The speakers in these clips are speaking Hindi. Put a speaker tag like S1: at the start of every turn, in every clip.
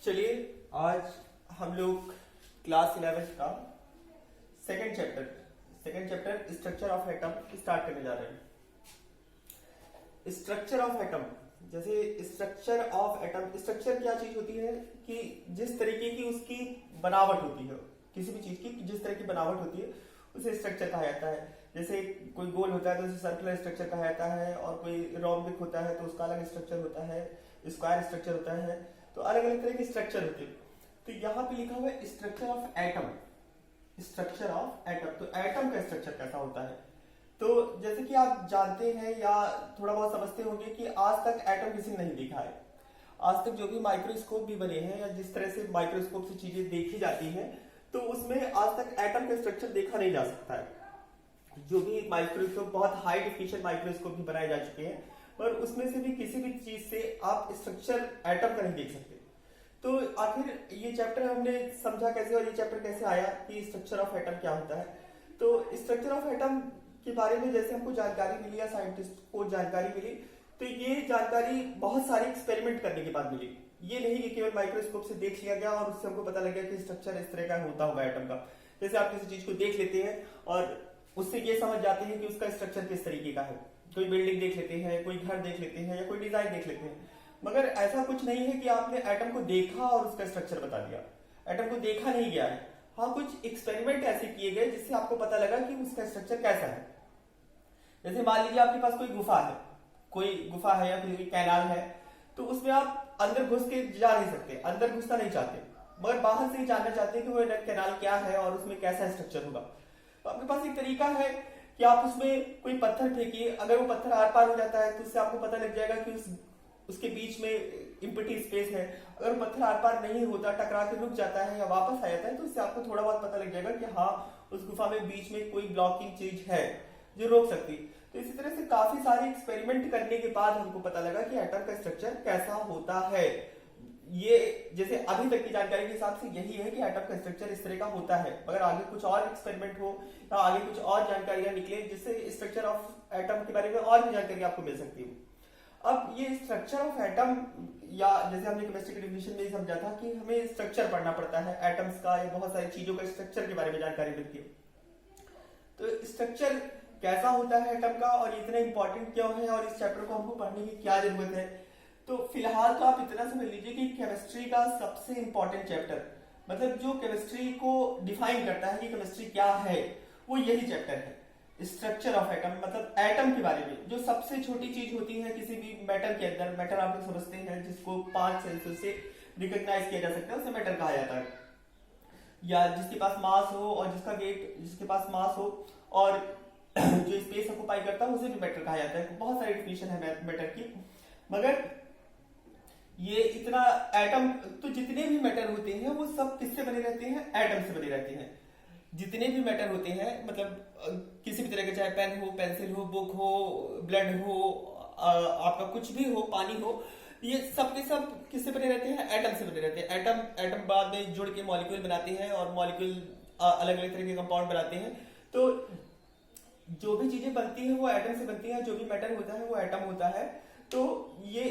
S1: चलिए आज हम लोग क्लास 11 का second chapter structure of atom start करने जा रहे हैं। स्ट्रक्चर ऑफ एटम, जैसे स्ट्रक्चर क्या चीज होती है कि जिस तरीके की उसकी बनावट होती है, किसी भी चीज की जिस तरह की बनावट होती है उसे स्ट्रक्चर कहा जाता है। जैसे कोई गोल होता है तो उसे सर्कुलर स्ट्रक्चर कहा जाता है, और कोई रोम्बिक होता है तो उसका अलग स्ट्रक्चर होता है, स्क्वायर स्ट्रक्चर होता है, तो अलग अलग तरह के स्ट्रक्चर होते हैं। तो यहाँ पे लिखा हुआ है स्ट्रक्चर ऑफ एटम। तो एटम का स्ट्रक्चर कैसा होता है, तो जैसे कि आप जानते हैं या थोड़ा बहुत समझते होंगे कि आज तक एटम किसी ने नहीं देखा है। आज तक जो भी माइक्रोस्कोप भी बने हैं या जिस तरह से माइक्रोस्कोप से चीजें देखी जाती हैं, तो उसमें आज तक एटम का स्ट्रक्चर देखा नहीं जा सकता है। जो भी माइक्रोस्कोप, बहुत हाई डेफिनेशन माइक्रोस्कोप भी बनाए जा चुके हैं, पर उसमें से भी किसी भी चीज से आप स्ट्रक्चर एटम का नहीं देख सकते। तो आखिर ये चैप्टर हमने समझा कैसे, और ये चैप्टर कैसे आया कि स्ट्रक्चर ऑफ एटम क्या होता है। तो स्ट्रक्चर ऑफ एटम के बारे में जैसे हमको जानकारी मिली या साइंटिस्ट को जानकारी मिली, तो ये जानकारी बहुत सारे एक्सपेरिमेंट करने के बाद मिली। ये नहीं कि केवल माइक्रोस्कोप से देख लिया गया और उससे हमको पता लग गया कि स्ट्रक्चर इस तरह का होता होगा एटम का। जैसे आप किसी चीज को देख लेते हैं और उससे ये समझ जाते हैं कि उसका स्ट्रक्चर किस तरीके का है। कोई बिल्डिंग देख लेते हैं, कोई घर देख लेते हैं या कोई डिजाइन देख लेते हैं, मगर ऐसा कुछ नहीं है कि आपने एटम को देखा और उसका स्ट्रक्चर बता दिया। एटम को देखा नहीं गया है। हाँ, कुछ एक्सपेरिमेंट ऐसे किए गए जिससे आपको पता लगा कि उसका स्ट्रक्चर कैसा है। जैसे मान लीजिए आपके पास कोई गुफा है या कोई कैनाल है, तो उसमें आप अंदर घुस के जा नहीं सकते, अंदर घुसना नहीं चाहते, मगर बाहर से ही जानना चाहते हैं कि वो कैनाल क्या है और उसमें कैसा स्ट्रक्चर होगा। तो आपके पास एक तरीका है कि आप उसमें कोई पत्थर फेंकिए, अगर वो पत्थर आर पार हो जाता है तो उससे आपको पता लग जाएगा कि उसके बीच में इम्पिटी स्पेस है। अगर वो पत्थर आर पार नहीं होता, टकरा के रुक जाता है या वापस आ जाता है, तो उससे आपको थोड़ा बहुत पता लग जाएगा कि हाँ, उस गुफा में बीच में कोई ब्लॉकिंग चीज है जो रोक सकती। तो इसी तरह से काफी सारे एक्सपेरिमेंट करने के बाद हमको पता लगा कि एटम का स्ट्रक्चर कैसा होता है। ये जैसे अभी तक की जानकारी के हिसाब से यही है कि एटम का स्ट्रक्चर इस तरह का होता है, मगर आगे कुछ और एक्सपेरिमेंट हो या आगे कुछ और जानकारियां निकले जिससे स्ट्रक्चर ऑफ एटम के बारे में और भी जानकारी आपको मिल सकती है। अब ये स्ट्रक्चर ऑफ एटम, या जैसे हमने केमिस्ट्री के डिफिनेशन में समझा था कि हमें स्ट्रक्चर पढ़ना पड़ता है एटम्स का या बहुत सारी चीजों का स्ट्रक्चर के बारे में जानकारी मिलती है। तो स्ट्रक्चर कैसा होता है एटम का और इतना इंपॉर्टेंट क्यों है और इस चैप्टर को हमको पढ़ने की क्या जरूरत है, तो फिलहाल तो आप इतना समझ लीजिए कि केमिस्ट्री का सबसे इंपॉर्टेंट चैप्टर, मतलब जो केमिस्ट्री को डिफाइन करता है कि केमिस्ट्री क्या है, वो यही चैप्टर है, स्ट्रक्चर ऑफ एटम। मतलब एटम के बारे में जो सबसे छोटी चीज होती है किसी भी मैटर के अंदर, मैटर आप लोग समझते हैं जिसको 5 सेंसर से रिकॉग्नाइज किया जा सकता है, उसे मैटर कहा जाता है। या जिसके पास मास हो और जिसका वेट, जिसके पास मास हो और जो स्पेस ऑक्युपाई करता है, उसे भी मैटर कहा जाता है। बहुत सारी डिफिनेशन है मैटर की, मगर ये इतना एटम, तो जितने भी मैटर होते हैं वो सब किससे बने रहते हैं, एटम से बने रहते हैं। जितने भी मैटर होते हैं, मतलब किसी भी तरह के, चाहे पेन हो, पेंसिल हो, बुक हो, ब्लड हो, आपका कुछ भी हो, पानी हो, ये सब के सब किससे बने रहते हैं, एटम से बने रहते हैं। एटम बाद में जुड़ के मॉलिक्यूल बनाते हैं और मॉलिक्यूल अलग अलग तरह के कंपाउंड बनाते हैं। तो जो भी चीजें बनती हैं वो एटम से बनती हैं, जो भी मैटर होता है वो एटम होता है। तो ये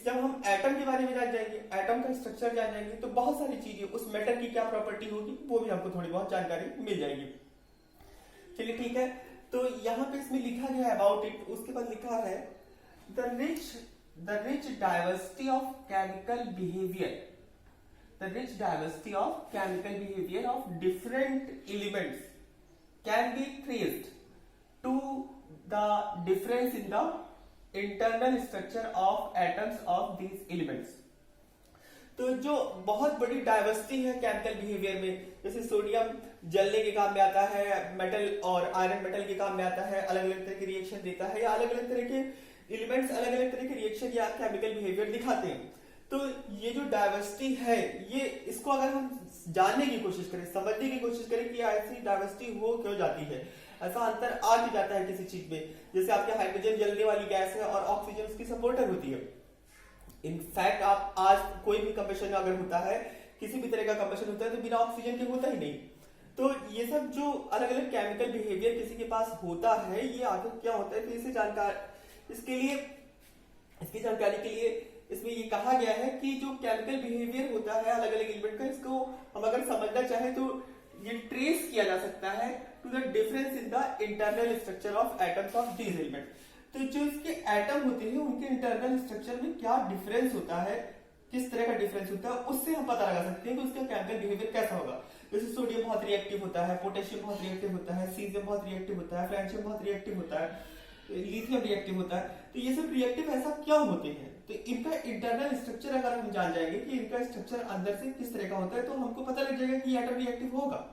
S1: जब हम एटम के बारे में जान जाएंगे, एटम का स्ट्रक्चर जान जाएंगे, तो बहुत सारी चीजें, उस मैटर की क्या प्रॉपर्टी होगी वो भी हमको थोड़ी बहुत जानकारी मिल जाएगी। चलिए ठीक है, तो यहाँ पे इसमें लिखा गया है अबाउट इट, उसके बाद लिखा है the rich diversity of chemical behaviour of different elements can be traced to the difference in the internal structure of atoms of these elements। तो जो बहुत बड़ी डाइवर्सिटी है केमिकल बिहेवियर में, जैसे सोडियम जलने के काम में आता है, मेटल और आयरन मेटल के काम में आता है, अलग अलग तरह के रिएक्शन देता है, या अलग अलग तरह के एलिमेंट्स अलग अलग तरह के रिएक्शन या केमिकल बिहेवियर दिखाते हैं। तो ये जो डाइवर्सिटी है, ये इसको अगर हम जानने की कोशिश करें, समझने की कोशिश करें कि ऐसी डाइवर्सिटी हो क्यों जाती है, ऐसा अंतर आ क्यों जाता है किसी चीज में। जैसे आपके हाइड्रोजन जलने वाली गैस है और ऑक्सीजन उसकी सपोर्टर होती है। इनफैक्ट आप आज कोई भी कंबशन अगर होता है, किसी भी तरह का कंबशन होता है, तो बिना ऑक्सीजन के होता ही नहीं। तो ये सब जो अलग अलग केमिकल बिहेवियर किसी के पास होता है, ये आखिर क्या होता है, तो इसकी जानकारी के लिए इसमें ये कहा गया है कि जो केमिकल बिहेवियर होता है अलग अलग एलिमेंट का, इसको हम अगर समझना चाहें तो ये ट्रेस किया जा सकता है to the difference in the internal structure of atoms of these element. तो जो इसके एटम होते हैं उनके इंटरनल स्ट्रक्चर में क्या डिफरेंस होता है, किस तरह का डिफरेंस होता है, उससे हम पता लगा सकते हैं कि उसका केमिकल बिहेवियर कैसा होगा। जैसे सोडियम बहुत रिएक्टिव होता है, पोटेशियम बहुत रिएक्टिव होता है, सीजियम बहुत रिएक्टिव होता है, फ्रेंशियम बहुत रिएक्टिव होता है, लिथियम रिएक्टिव होता है। तो ये सब रिएक्टिव ऐसा क्यों होते हैं? तो इनका इंटरनल स्ट्रक्चर अगर हम जान जाएंगे कि इनका स्ट्रक्चर अंदर से किस तरह का होता है, तो हमको पता लग जाएगा कि एटम रिएक्टिव होगा।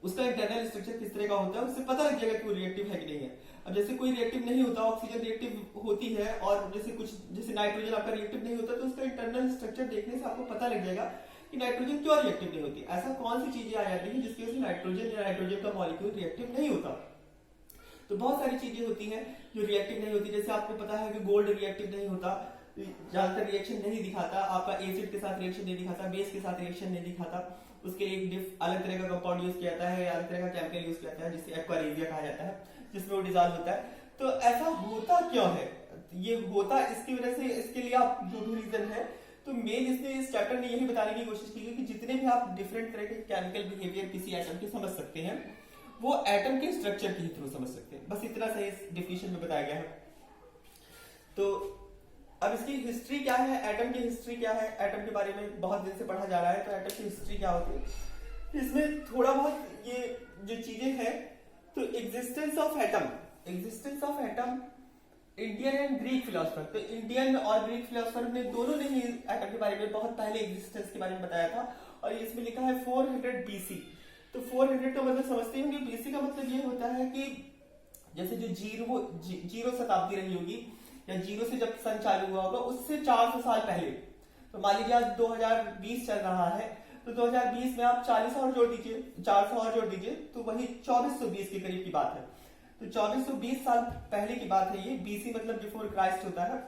S1: उसका इंटरनल स्ट्रक्चर किस तरह का होता है उससे पता लग जाएगा कि वो रिएक्टिव है कि नहीं है। अब जैसे कोई रिएक्टिव नहीं होता, ऑक्सीजन रिएक्टिव होती है, और जैसे नाइट्रोजन आपका रिएक्टिव नहीं होता, तो उसका इंटरनल स्ट्रक्चर देखने से आपको पता लग जाएगा कि नाइट्रोजन क्यों रिएक्टिव नहीं होती। ऐसा कौन सी चीजें आ जाती है जिसकी वजह से नाइट्रोजन या नाइट्रोजन का मॉलिक्यूल रिएक्टिव नहीं होता। तो बहुत सारी चीजें होती हैं जो रिएक्टिव नहीं होती। जैसे आपको पता है कि गोल्ड रिएक्टिव नहीं होता, ज्यादातर रिएक्शन नहीं दिखाता, आपका एसिड के साथ रिएक्शन नहीं दिखाता, बेस के साथ रिएक्शन नहीं दिखाता। उसके लिए एक अलग तरह का कंपाउंड यूज किया जाता है, अलग तरह का केमिकल यूज किया जाता है जिसे एक्वारेजिया कहा जाता है, जिसमें वो डिजॉल्व होता है। तो ऐसा होता क्यों है? ये होता इसकी वजह से, इसके लिए आप जो भी रीजन है, तो मेन इसमें इस चैप्टर में यही बताने की कोशिश की है कि जितने भी आप डिफरेंट तरह के केमिकल बिहेवियर किसी एटम के समझ सकते हैं, वो एटम के स्ट्रक्चर के थ्रू समझ सकते हैं। बस इतना सा इस डिफिनेशन में बताया गया है। तो अब इसकी हिस्ट्री क्या है, एटम की हिस्ट्री क्या है, एटम के बारे में बहुत दिन से पढ़ा जा रहा है, तो एटम की हिस्ट्री क्या होती है इसमें थोड़ा बहुत ये जो चीजें हैं। तो existence of atom, Indian and Greek philosopher, तो इंडियन और ग्रीक फिलोसफर ने दोनों ने ही एटम के बारे में बहुत पहले एग्जिस्टेंस के बारे में बताया था। और इसमें लिखा है 400 BC। तो 400 का मतलब समझते होंगे, BC का मतलब ये होता है कि जैसे जो जीरो शताब्दी रही होगी, या जीरो से जब सन चालू हुआ होगा उससे 400 साल पहले। तो मान लीजिए आज 2020 चल रहा है, तो 2020 में आप 40 और जोड़ दीजिए, 400 और जोड़ दीजिए, तो वही 2420 के करीब की बात है। तो 2420 साल पहले की बात है ये। BC मतलब बिफोर क्राइस्ट होता है।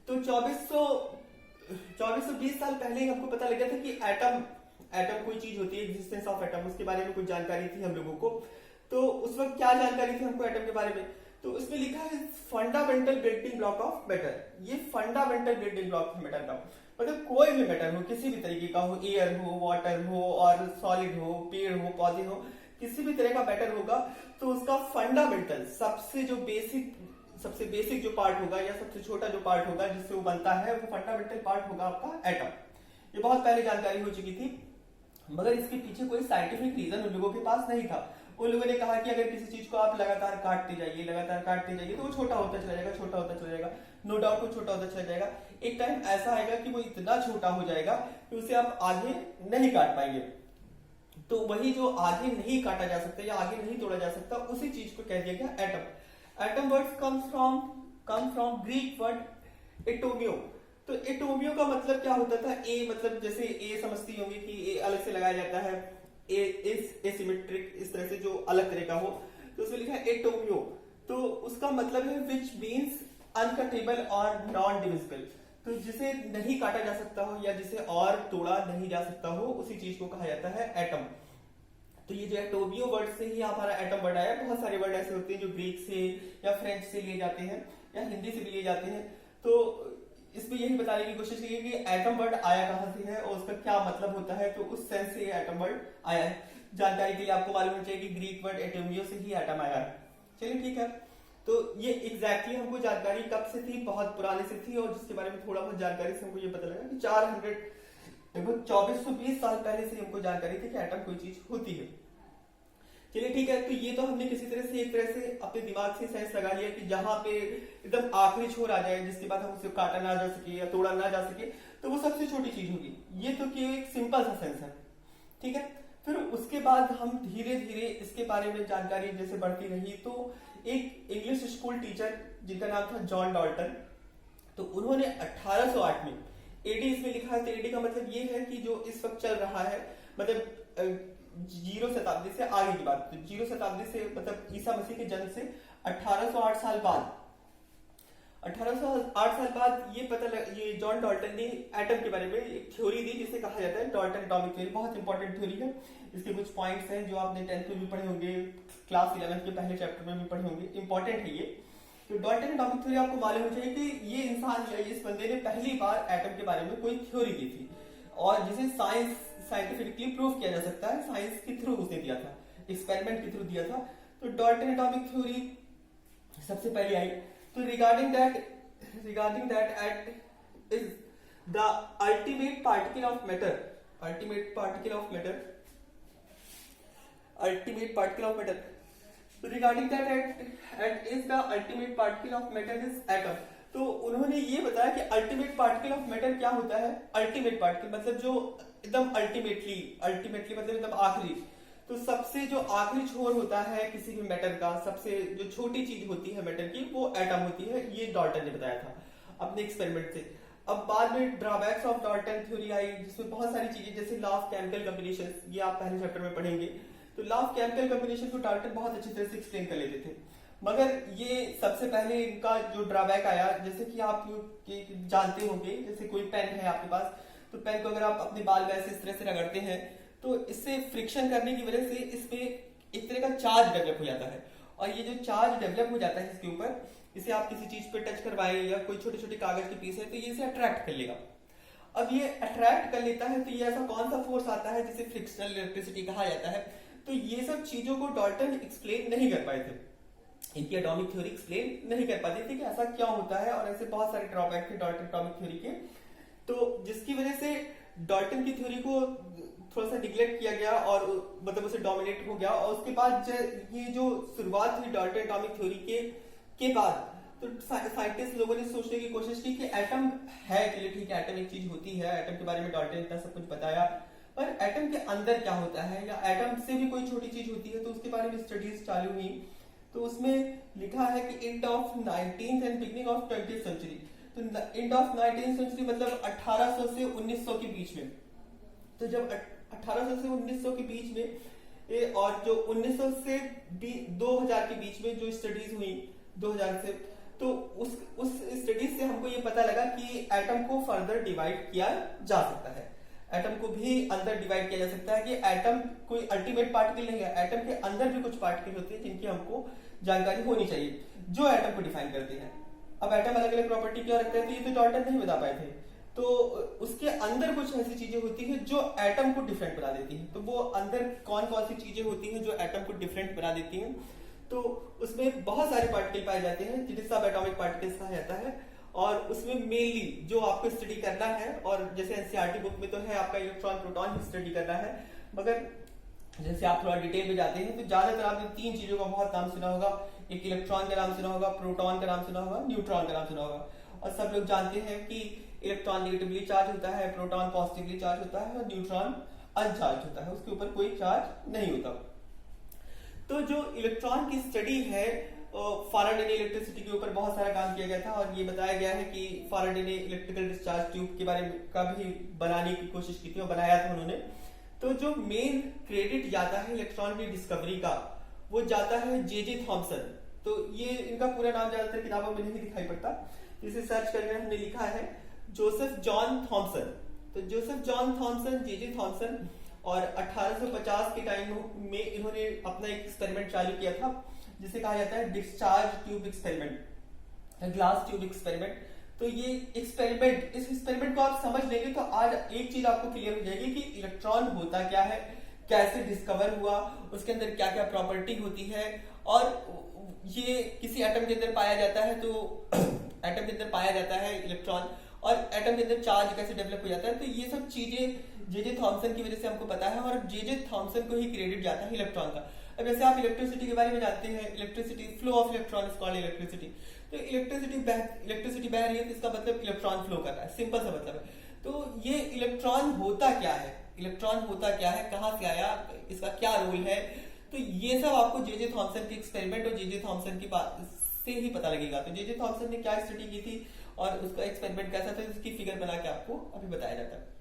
S1: तो 2420 साल पहले ही हमको पता लग गया था कि एटम कोई चीज होती है, एग्जिस्टेंस ऑफ एटम, उसके बारे में कुछ जानकारी थी हम लोगों को। तो उस वक्त क्या जानकारी थी हमको एटम के बारे में? तो उसमें लिखा है fundamental building block of matter. ये फंडामेंटल बिल्डिंग ब्लॉक है मैटर का, मतलब कोई भी मैटर हो, किसी भी तरीके का हो, एयर हो, वाटर हो, और सॉलिड हो, पेड़ हो, पौधे हो, किसी भी तरह का मैटर होगा, तो उसका फंडामेंटल सबसे बेसिक जो पार्ट होगा, या सबसे छोटा जो पार्ट होगा जिससे वो बनता है, वो फंडामेंटल पार्ट होगा आपका एटम। ये बहुत पहले जानकारी हो चुकी थी, मगर इसके पीछे कोई साइंटिफिक रीजन उन लोगों के पास नहीं था। उन लोगों ने कहा कि अगर किसी चीज को आप लगातार काटते जाइए तो वो छोटा होता चला जाएगा, नो डाउट वो छोटा होता चला जाएगा। एक टाइम ऐसा आएगा कि वो इतना छोटा हो जाएगा कि उसे आप आगे नहीं काट पाएंगे। तो वही जो आगे नहीं काटा जा सकता या आगे नहीं तोड़ा जा सकता, उसी चीज को कह दिया गया atom. Atom word come from Greek word एटोमियो। तो एटोमियो का मतलब क्या होता था? ए मतलब जैसे ए समझती होंगी कि ए अलग से लगाया जाता है, एसिमेट्रिक, इस तरह से जो अलग तरह का हो, तो उसमें लिखा है एटोमियो। तो उसका मतलब है विच मीन्स अनकटेबल और नॉन डिविजिबल। तो जिसे नहीं काटा जा सकता हो या जिसे और तोड़ा नहीं जा सकता हो, उसी चीज को कहा जाता है एटम। तो ये जो एटोमियो वर्ड से ही हमारा एटम वर्ड आया। बहुत सारे वर्ड ऐसे होते हैं जो ग्रीक से या फ्रेंच से लिए जाते हैं या हिंदी से भी लिए जाते हैं। तो इसमें यही बताने की कोशिश की कि एटम वर्ड आया कहां से है और उसका क्या मतलब होता है। तो उस सेंस से एटम वर्ड आया है। जानकारी के लिए आपको मालूम होना चाहिए कि ग्रीक वर्ड एटोमियो से ही एटम आया है। चलिए ठीक है, तो ये एग्जैक्टली हमको जानकारी कब से थी? बहुत पुराने से थी, और जिसके बारे में थोड़ा बहुत जानकारी से हमको ये पता लगा कि 2420 साल पहले से हमको जानकारी थी कि एटम कोई चीज होती है। चलिए ठीक है, तो ये तो हमने किसी तरह से एक तरह से अपने दिमाग से सेंस लगा लिया कि जहां पे एकदम आखिरी छोर आ जाए, जिसके बाद हम उसे काटा ना जा सके या तोड़ा ना जा सके, तो वो सबसे छोटी चीज होगी। ये तो कि एक सिंपल सा सेंस है, ठीक है। फिर उसके बाद हम धीरे धीरे इसके बारे में जानकारी जैसे बढ़ती रही, तो एक इंग्लिश स्कूल टीचर जिनका नाम था जॉन डॉल्टन, तो उन्होंने 1808 में एडी इसमें लिखा है। तो एडी का मतलब ये है कि जो इस वक्त चल रहा है, मतलब 0 शताब्दी से आगे की बात। तो 0 शताब्दी से मतलब ईसा मसीह के जन्म से 1808 साल बाद, 1808 साल बाद ये जॉन डॉल्टन ने एटम के बारे में एक थ्योरी दी जिसे कहा जाता है डॉल्टन एटॉमिक थ्योरी। बहुत इंपॉर्टेंट थ्योरी है। इसके कुछ पॉइंट्स हैं जो आपने 10th में भी पढ़े होंगे, क्लास 11th के पहले चैप्टर में भी पढ़े होंगे। इंपॉर्टेंट है ये। तो डाल्टन एटॉमिक थ्योरी आपको मालूम हो चाहिए कि ये इंसान या इस बंदे ने पहली बार एटम के बारे में कोई थ्योरी दी थी और जिसे साइंटिफिकली प्रूव किया जा सकता है, साइंस के थ्रू उसने दिया था, एक्सपेरिमेंट के थ्रू दिया था। तो डाल्टन एटॉमिक थ्योरी सबसे पहले आई। तो regarding that at is the ultimate particle of matter, ultimate particle of matter regarding that at is the ultimate particle of matter is atom. तो उन्होंने ये बताया कि अल्टीमेट पार्टिकल ऑफ मैटर क्या होता है। अल्टीमेट पार्टिकल मतलब जो एकदम अल्टीमेटली मतलब एकदम आखिरी, तो सबसे जो आखिरी छोर होता है किसी भी मैटर का, सबसे जो छोटी चीज होती है मैटर की, वो एटम होती है। ये डाल्टन ने बताया था अपने एक्सपेरिमेंट से। अब बाद में ड्रॉबैक्स ऑफ डाल्टन थ्योरी आई, जिसमें बहुत सारी चीजें जैसे लॉ ऑफ केमिकल कॉम्बिनेशन, ये आप पहले चैप्टर में पढ़ेंगे। तो लॉ ऑफ केमिकल कॉम्बिनेशन को डाल्टन बहुत अच्छी तरह से एक्सप्लेन कर लेते थे, मगर ये सबसे पहले इनका जो ड्रॉबैक आया, जैसे कि आप जानते होंगे, जैसे कोई पेन है आपके पास, तो पेन को अगर आप अपने बाल में ऐसे इस तरह से रगड़ते हैं तो इससे फ्रिक्शन करने की वजह से इसमें एक तरह का चार्ज डेवलप हो जाता है, और ये जो चार्ज डेवलप हो जाता है इसके ऊपर, इसे आप किसी चीज पे टच करवाएं या कोई छोटे छोटे कागज के पीस है तो ये इसे अट्रैक्ट कर लेगा। अब ये अट्रैक्ट कर लेता है तो ये ऐसा कौन सा फोर्स आता है जिसे फ्रिक्शनल इलेक्ट्रिसिटी कहा जाता है। तो ये सब चीजों को डाल्टन एक्सप्लेन नहीं कर पाए थे, इनकी एटॉमिक थ्योरी एक्सप्लेन नहीं कर पाते थे कि ऐसा क्या होता है, और ऐसे बहुत सारे ड्रॉबैक थे डाल्टन एटॉमिक थ्योरी के। तो जिसकी वजह से डाल्टन की थ्योरी को थोड़ा सा निग्लेक्ट किया गया और मतलब उसे डोमिनेट हो गया। और उसके बाद ये जो शुरुआत हुई डाल्टन एटॉमिक थ्योरी के बाद, तो साइंटिस्ट लोगों ने सोचने की कोशिश की कि एटम है, चलिए ठीक है, एटम एक चीज होती है, एटम के बारे में डाल्टन इतना सब कुछ बताया, पर एटम के अंदर क्या होता है या एटम से भी कोई छोटी चीज होती है, तो उसके बारे में स्टडीज चालू हुई। तो उसमें लिखा है कि end of 19th and beginning of 20th century, तो एंड ऑफ 19th सेंचुरी मतलब 1800 से 1900 के बीच में। तो जब 1800 से 1900 के बीच में और जो 1900 से 2000 के बीच में जो स्टडीज हुई 2000 से, तो उस स्टडीज से हमको ये पता लगा कि एटम को फर्दर डिवाइड किया जा सकता है, एटम को भी अंदर डिवाइड किया जा सकता है कि एटम कोई अल्टीमेट पार्टिकल नहीं है, एटम के अंदर भी कुछ पार्टिकल होते हैं जिनकी हमको जानकारी होनी चाहिए जो एटम को डिफाइन करते हैं। अब एटम अलग अलग प्रॉपर्टी क्या रखते हैं तो ये तो डाल्टन नहीं बता पाए थे, तो उसके अंदर कुछ ऐसी चीजें होती हैं जो एटम को डिफरेंट बना देती हैं। तो वो अंदर कौन कौन सी चीजें होती हैं जो एटम को डिफरेंट बना देती हैं, तो उसमें बहुत सारे पार्टिकल पाए जाते हैं जिन्हें सब एटॉमिक पार्टिकल्स कहा जाता है। और उसमें मेनली जो आपको स्टडी करना है, और जैसे एनसीईआरटी बुक में तो है आपका इलेक्ट्रॉन प्रोटॉन ही स्टडी करना है, मगर जैसे आप थोड़ा डिटेल में जाते हैं तो ज्यादातर आपने तीन चीजों का बहुत नाम सुना होगा, एक इलेक्ट्रॉन का नाम सुना होगा, प्रोटॉन का नाम सुना होगा, न्यूट्रॉन का नाम सुना होगा। और सब लोग जानते हैं कि इलेक्ट्रॉन नेगेटिवली चार्ज होता है, प्रोटॉन पॉजिटिवली चार्ज होता है, और न्यूट्रॉन अनचार्ज होता है, उसके ऊपर कोई चार्ज नहीं होता। तो जो इलेक्ट्रॉन की स्टडी है, फाराडे ने इलेक्ट्रिसिटी के ऊपर बहुत सारा काम किया गया था, और ये बताया गया है कि फाराडे ने इलेक्ट्रिकल डिस्चार्ज ट्यूब के बारे में का भी बनाने की कोशिश की थी और बनाया था उन्होंने। तो जो मेन क्रेडिट जाता है इलेक्ट्रॉन की डिस्कवरी का, वो जाता है जे थॉमसन। तो ये इनका पूरा नाम ज्यादातर किताबों में नहीं दिखाई पड़ता, इसे सर्च करके हमने लिखा है जोसेफ जॉन थॉमसन। तो Joseph John Thomson, J Thomson, और 1850 के टाइम में इन्होंने अपना एक एक्सपेरिमेंट चालू किया था जिसे कहा जाता है discharge tube experiment, glass tube experiment. तो ये एक्सपेरिमेंट, इस एक्सपेरिमेंट को आप समझ लेंगे तो आज एक चीज आपको क्लियर हो जाएगी कि इलेक्ट्रॉन होता क्या है, कैसे डिस्कवर हुआ, उसके अंदर क्या क्या प्रॉपर्टी होती है, और ये किसी एटम के अंदर पाया जाता है। तो एटम के अंदर पाया जाता है इलेक्ट्रॉन, और एटम के अंदर चार्ज कैसे डेवलप हो जाता है। तो ये सब चीजें जे थॉमसन की वजह से हमको पता है, और जे थॉमसन को ही क्रेडिट जाता है इलेक्ट्रॉन का। अब जैसे आप इलेक्ट्रिसिटी के बारे में जानते हैं, electricity, flow of electron is called electricity. तो इलेक्ट्रिसिटी बह रही है तो इसका मतलब इलेक्ट्रॉन फ्लो कर रहा है, सिंपल सा मतलब है। तो ये इलेक्ट्रॉन होता क्या है, इलेक्ट्रॉन होता क्या है, कहां से आया, इसका क्या रोल है, तो ये सब आपको जे थॉमसन के एक्सपेरिमेंट और जे थॉमसन की बात से ही पता लगेगा। तो जे थॉमसन ने क्या स्टडी की थी और उसका एक्सपेरिमेंट कैसा था, इसकी फिगर बना के आपको अभी बताया जाता है।